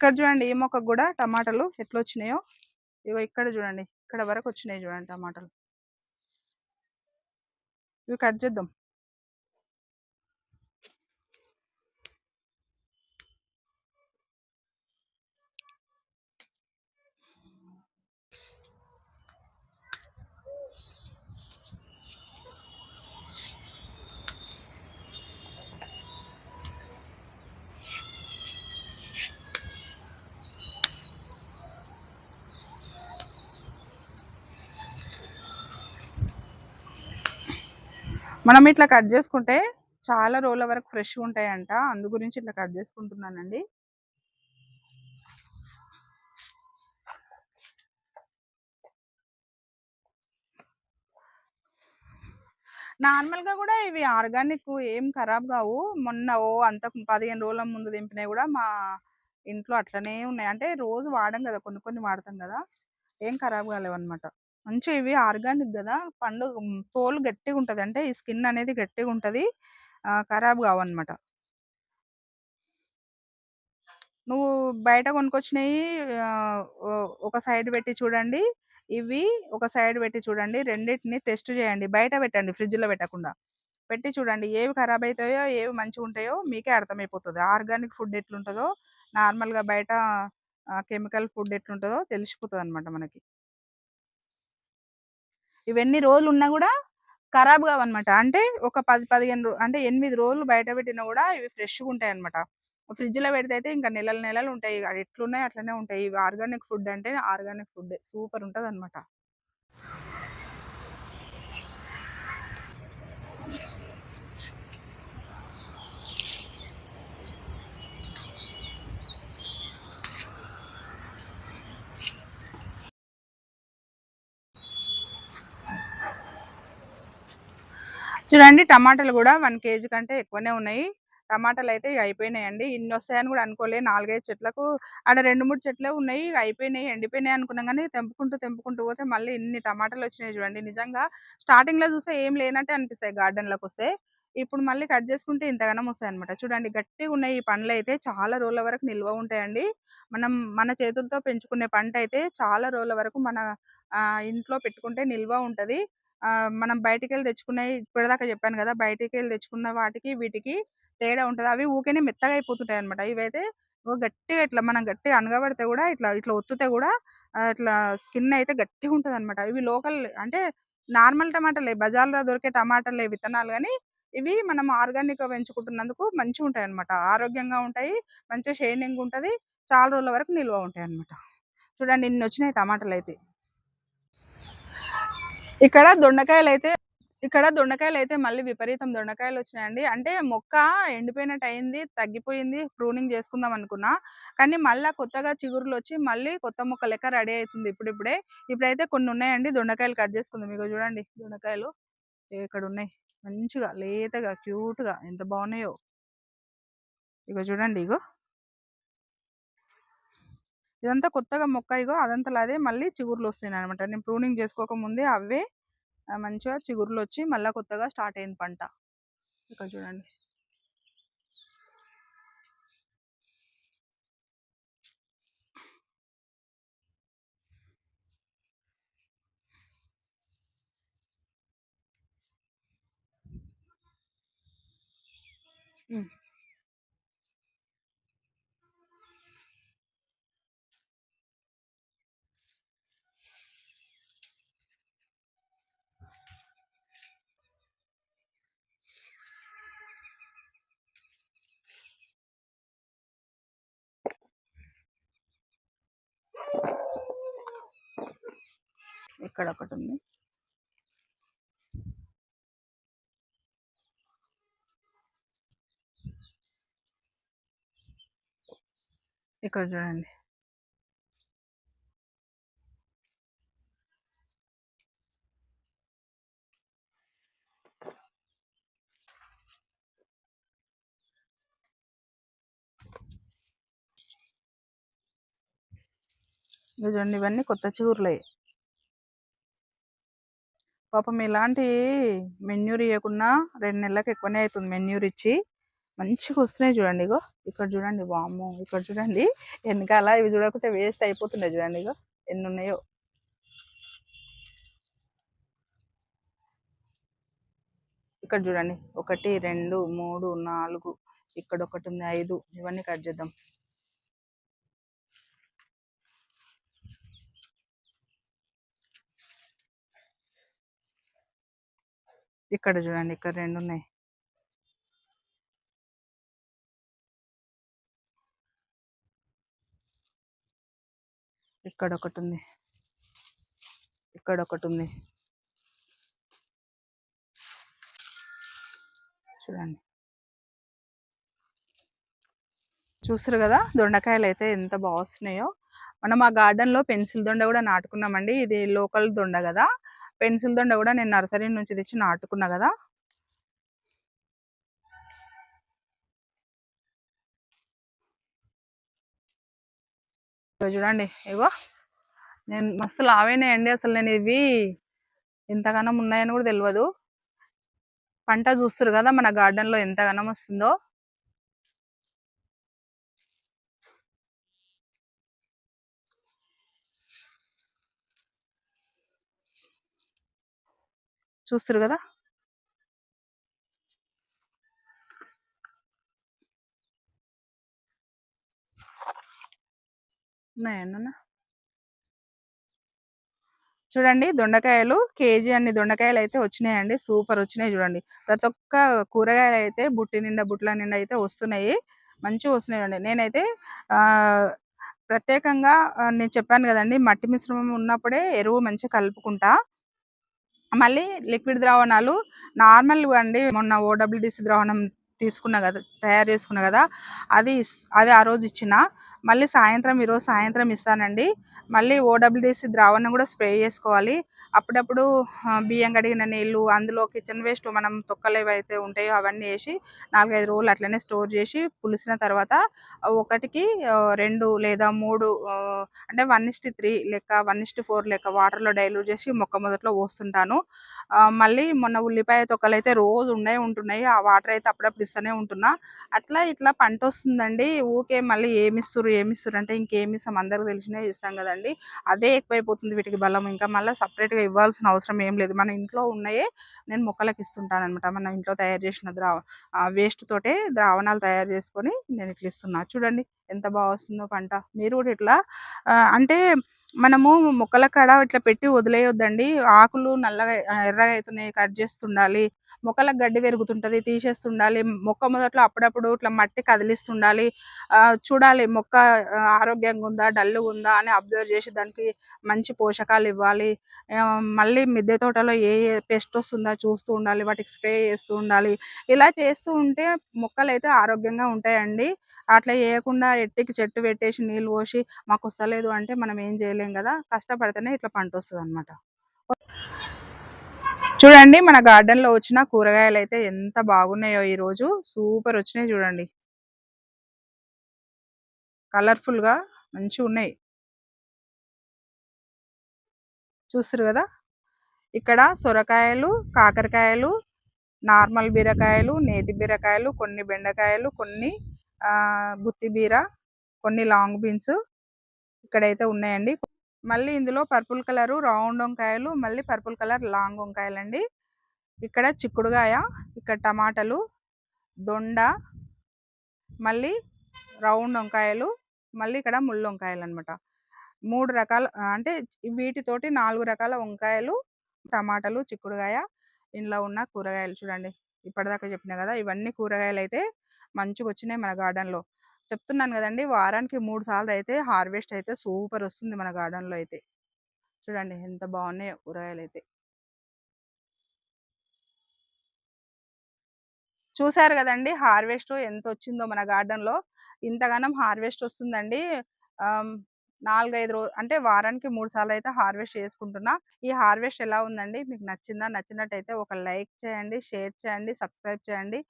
ఇక్కడ చూడండి, ఈ మొక్కకు కూడా టమాటాలు ఎట్లా వచ్చినాయో. ఇగో ఇక్కడ చూడండి, ఇక్కడ వరకు వచ్చినాయి చూడండి టమాటాలు. ఇవి కట్ చేద్దాం. మనం ఇట్లా కట్ చేసుకుంటే చాలా రోజుల వరకు ఫ్రెష్‌గా ఉంటాయంట. అందు గురించి ఇట్లా కట్ చేసుకుంటున్నానండి. నార్మల్‌గా గూడా ఇవి ఆర్గానిక్ ఏం ఖరాబ్ గావు. మొన్న అంతకు 15 రోజుల ముందు తెంపినయి గూడా మా ఇంట్లో అట్లనే ఉన్నాయి. అంటే రోజు వాడం గదా! కొన్ని కొన్ని వాడతాం గదా! ఏం ఖరాబ్ కాలేవన్నమాట. మంచిగా ఇవి ఆర్గానిక్ గదా! పండు తోలు గట్టిగుంటది. అంటే ఈ స్కిన్ అనేది గట్టిగుంటది. ఖరాబ్ కావన్నమాట. నువ్వు బయట కొనుక్కొచ్చినయి ఒక సైడ్ పెట్టి చూడండి. ఇవి ఒక సైడ్ పెట్టి చూడండి. రెండిటిని టెస్ట్ చేయండి. బయట పెట్టండి ఫ్రిడ్జ్‌లో పెట్టకుండా. పెట్టి చూడండి. ఏవి ఖరాబ్ అయితాయో, ఏవి మంచిగుంటాయో మీకే అర్థమైపోతది. ఆర్గానిక్ ఫుడ్ ఎట్లుంటదో, నార్మల్‌గా బయట కెమికల్ ఫుడ్ ఎట్లుంటదో తెలిసిపోతదనమాట మనకి. ఇవెన్ని రోజులున్నా గూడా ఖరాబ్ గావన్నమాట. అంటే ఒక 10, 15 అంటే 8 రోజులు బయట పెట్టినా గూడా ఇవి ఫ్రెష్‌గుంటాయన్నమాట. ఫ్రిడ్జ్‌లో పెడితే అయితే ఇంకా నెలలు నెలలు ఉంటాయి. అవి ఎట్లున్నాయో అట్లనే ఉంటాయి. ఇవి ఆర్గానిక్ ఫుడ్ అంటే ఆర్గానిక్ ఫుడ్డే. సూపర్ ఉంటదన్నమాట. చూడండి టమాటాలు గూడా 1 కేజీ కంటే ఎక్కువనే ఉన్నాయి. టమాటాలయితే ఇగ అయిపోయినాయండి. ఇన్నొస్తాయని గూడా అనుకోలే. 4, 5 చెట్లకు ఆడ 2, 3 చెట్లే ఉన్నాయి. ఇగ అయిపోయినాయి, ఎండిపోయినాయి అనుకున్నాం గానీ తెంపుకుంటూ, తెంపుకుంటూ పోతే మళ్ళీ ఇన్ని టమాటాలొచ్చినాయి చూడండి. నిజంగా స్టార్టింగ్‌లో చూస్తే ఏం లేనట్టే అనిపిస్తాయి గార్డెన్‌లోకొస్తే. ఇప్పుడు మళ్ళీ కట్ చేసుకుంటే ఇంతగనం వస్తాయన్నమాట. చూడండి గట్టిగున్నాయి ఈ పండ్లయితే చాలా రోజుల వరకు నిల్వ ఉంటాయండి. మనం మన చేతులతో పెంచుకునే పంటయితే చాలా రోజుల వరకు మన ఇంట్లో పెట్టుకుంటే నిల్వ ఉంటది. మనం బయటికెళ్ళి తెచ్చుకున్నయి ఇప్పటిదాకా చెప్పాను గదా! బయటికెళ్ళి తెచ్చుకున్న వాటికి, వీటికి తేడా ఉంటది. అవి ఊకెనే మెత్తగా అయిపోతుంటాయన్నమాట. ఇవైతే గట్టిగా ఇట్లా మనం గట్టిగా అనగబడితే గూడా ఇట్లా, ఇట్లా ఒత్తుతే గూడా ఇట్లా స్కిన్ అయితే గట్టిగుంటదన్నమాట. ఇవి లోకల్ అంటే నార్మల్ టమాటాలే బజార్‌లో దొరికే టమాటాలే విత్తనాలు గానీ, ఇవి మనం ఆర్గానిక్‌గా పెంచుకుంటున్నందుకు మంచిగుంటాయన్నమాట. ఆరోగ్యంగా ఉంటాయి. మంచిగా షైనింగుంటది. చాలా రోజుల వరకు నిల్వ ఉంటాయన్నమాట. చూడండి ఇన్నొచ్చినాయి టమాటాలయితే. ఇక్కడ దొండకాయలైతే ఇక్కడ దొండకాయలైతే మళ్ళీ విపరీతం దొండకాయలొచ్చినాయండి. అంటే మొక్క ఎండిపోయినట్టయింది, తగ్గిపోయింది. ప్రూనింగ్ చేసుకుందాం అనుకున్నా. కానీ మళ్ళా కొత్తగా చిగురులొచ్చి మళ్ళీ కొత్త మొక్క లెక్క రెడీ అయితుంది ఇప్పుడిప్పుడే. ఇప్పుడైతే కొన్నున్నాయండి దొండకాయలు కట్ చేసుకుందాం. ఇగో చూడండి దొండకాయలు ఇక్కడున్నాయి. మంచిగా లేతగా, క్యూట్‌గా ఎంత బాగున్నాయో. ఇగో చూడండి ఇగో. ఇదంతా కొత్తగా మొక్క ఇగో అదంతల అదే మళ్ళీ చిగుర్లొస్తున్నాయనమాట. నేను ప్రూనింగ్ చేసుకోక ముందే అవే మంచిగా చిగుర్లొచ్చి మళ్ళా కొత్తగా స్టార్ట్ అయింది పంట. ఇక్కడ చూడండి. హ్మ్. ఇక్కడొకటుంది. ఇక్కడ చూడండి. ఇగో చూడండి ఇవన్నీ కొత్త చిగుర్లే. పాపం ఇలాంటి మెన్యూర్ ఇయ్యకున్నా 2 నెలలకు ఎక్కువనే అయితుంది మెన్యూర్ ఇచ్చి. మంచిగొస్తున్నాయి చూడండి ఇగో. ఇక్కడ చూడండి వామ్మో! ఇక్కడ చూడండి ఎనకాల ఇవి చూడకుంటే వేస్ట్ అయిపోతున్నాయి చూడండి ఇగో ఎన్నున్నాయో. ఇక్కడ చూడండి 1, 2, 3, 4 ఇక్కడొకటుంది 5 ఇవన్నీ కట్ చేద్దాం. ఇక్కడ చూడండి ఇక్కడ 2 ఉన్నాయి. ఇక్కడొకటుంది. ఇక్కడొకటుంది. చూడండి. చూసారు కదా దొండకాయలు అయితే ఎంత బాగొస్తున్నాయో. మనం ఆ గార్డెన్‌లో పెన్సిల్ దొండ కూడా నాటుకున్నామండి. ఇది లోకల్ దొండ కదా. పెన్సిల్ దొండ కూడా నేను నర్సరీ నుంచి తెచ్చి నాటుకున్నా కదా. ఇగో చూడండి. ఇగో నేను మస్తు లావైనాయండి. అసలు నేను ఇవి ఇంతగనం ఉన్నాయని కూడా తెలవదు. పంట చూస్తుర్రు కదా మన గార్డెన్‌లో ఎంతగనం వస్తుందో. చూస్తుర్రు కదా. ఉన్నాయా నాన్న? చూడండి దొండకాయలు కేజీ అన్ని దొండకాయలయితే వచ్చినాయండి. సూపర్ వచ్చినాయి చూడండి. ప్రతి ఒక్క కూరగాయలయితే బుట్టి నిండా, బుట్టల నిండా అయితే వస్తున్నాయి. మంచిగా వస్తున్నాయండి. నేనైతే ఆహ్, ప్రత్యేకంగా నేను చెప్పాను గదండీ! మట్టి మిశ్రమం ఉన్నప్పుడే ఎరువు మంచిగా కలుపుకుంటా. మళ్ళీ లిక్విడ్ ద్రావణాలు నార్మల్‌గా అండి మొన్న ఓడబ్ల్యూడీసీ ద్రావణం తీసుకున్నా గదా! తయారు చేసుకున్నా గదా! అది ఆ రోజు ఇచ్చినా. మళ్ళీ సాయంత్రం ఈరోజు సాయంత్రం ఇస్తానండి. మళ్ళీ ఓడబ్ల్యూడీసీ ద్రావణం గూడా స్ప్రే చేసుకోవాలి. అప్పుడప్పుడు బియ్యం కడిగిన నీళ్ళు, అందులో కిచెన్ వేస్ట్ మనం తొక్కలేవైతే ఉంటాయో అవన్నీ ఏసి 4, 5 రోజులు అట్లనే స్టోర్ జేసి పులిసిన తర్వాత ఒకటికి 2 లేదా 3 అంటే 1:3 లెక్క, 1:4 లెక్క వాటర్‌లో డైల్యూట్ చేసి మొక్క మొదట్లో పోస్తుంటాను. మళ్ళీ మొన్న ఉల్లిపాయ తొక్కలైతే రోజు ఉంటున్నాయి. ఆ వాటర్ అయితే అప్పుడప్పుడు ఇస్తూనే ఉంటున్నా. అట్లా ఇట్లా పంటొస్తుందండి. ఊకే మళ్ళీ ఏమిస్తుర్రు అంటే ఇంకేమిస్తాం అందరికి తెలిసినయి ఇస్తాం గదండీ! అదే ఎక్కువైపోతుంది వీటికి బలం. ఇంకా మళ్ళా సెపరేట్‌గా ఇవ్వాల్సిన అవసరం ఏం లేదు. మన ఇంట్లో ఉన్నయే నేను మొక్కలకి ఇస్తుంటాననమాట. మన ఇంట్లో తయారు చేసిన వేస్ట్ తోటే ద్రావణాలు తయారు చేసుకొని నేను ఇట్లా ఇస్తున్నా. చూడండి ఎంత బా వస్తుందో పంట. మీరు గూడా ఇట్లా అంటే మనము మొక్కల కాడ ఇట్లా పెట్టి వదిలేయొద్దండి. ఆకులు నల్లగా ఎర్రగా అయితున్నాయి కట్ చేస్తుండాలి. మొక్కలకు గడ్డి పెరుగుతుంటది తీసేస్తుండాలి. మొక్క మొదట్లో అప్పుడప్పుడు ఇట్లా మట్టి కదిలిస్తుండాలి. చూడాలి మొక్క ఆరోగ్యంగుందా, డల్లుగుందా అని అబ్జర్వ్ చేసి దానికి మంచి పోషకాలివ్వాలి. మళ్ళీ మిద్దె తోటలో ఏ ఏ పెస్ట్ వస్తుందా చూస్తూ ఉండాలి. వాటికి స్ప్రే చేస్తూ ఉండాలి. ఇలా చేస్తూ ఉంటే మొక్కలైతే ఆరోగ్యంగా ఉంటాయండి. అట్లా చేయకుండా ఎట్టికి చెట్టు పెట్టేసి నీళ్ళు పోసి మాకొస్తలేదు అంటే మనం ఏం చేయలేం గదా! కష్టపడితేనే ఇట్లా పంటొస్తదనమాట. చూడండి మన గార్డెన్‌లో వచ్చిన కూరగాయలైతే ఎంత బాగున్నాయో ఈరోజు. సూపర్ వచ్చినాయి చూడండి. కలర్‌ఫుల్‌గా మంచిగున్నాయి. చూస్తుర్రు గదా! ఇక్కడ సొరకాయలు, కాకరకాయలు, నార్మల్ బీరకాయలు, నేతి బీరకాయలు, కొన్ని బెండకాయలు, కొన్ని గుత్తి బీర, కొన్ని లాంగ్ బీన్స్ ఇక్కడైతే ఉన్నాయండి. మళ్ళీ ఇందులో పర్పుల్ కలరు రౌండ్ వంకాయలు, మళ్ళీ పర్పుల్ కలర్ లాంగ్ వంకాయలండి. ఇక్కడ చిక్కుడుగాయ, ఇక్కడ టమాటాలు, దొండ, మళ్ళీ రౌండ్ వంకాయలు, మళ్ళీ ఇక్కడ ముళ్ళొంకాయలనమాట. 3 రకాల అంటే వీటితోటి 4 రకాల వంకాయలు, టమాటాలు, చిక్కుడుగాయ ఇందులో ఉన్న కూరగాయలు చూడండి. ఇప్పటిదాకా చెప్పినా గదా! ఇవన్నీ కూరగాయలైతే మంచిగొచ్చినాయి మన గార్డెన్‌లో. చెప్తున్నాను గదండీ! వారానికి 3 సార్లయితే హార్వెస్ట్ అయితే సూపరొస్తుంది మన గార్డెన్‌లో అయితే. చూడండి ఎంత బాగున్నాయో కూరగాయలైతే. చూసారు గదండీ! హార్వెస్టు ఎంతొచ్చిందో మన గార్డెన్‌లో. ఇంతగనం హార్వెస్ట్ ఒస్తుందండి. ఆహ్, 4, 5 అంటే వారానికి 3 సార్లయితే హార్వెస్ట్ చేసుకుంటున్నా. ఈ హార్వెస్ట్ ఎలా ఉందండి? మీకు నచ్చిందా? నచ్చినట్టయితే ఒక లైక్ చేయండి, షేర్ చేయండి, సబ్స్క్రైబ్ చేయండి.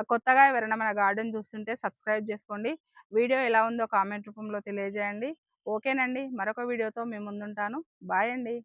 కొత్తగా ఎవరైనా మన గార్డెన్ చూస్తుంటే సబ్స్క్రైబ్ జేసుకోండి. వీడియో ఎలా ఉందో కామెంట్ రూపంలో తెలియజేయండి. ఓకేనండి. మరొక వీడియోతో మీ ముందుంటాను. బాయ్ అండి.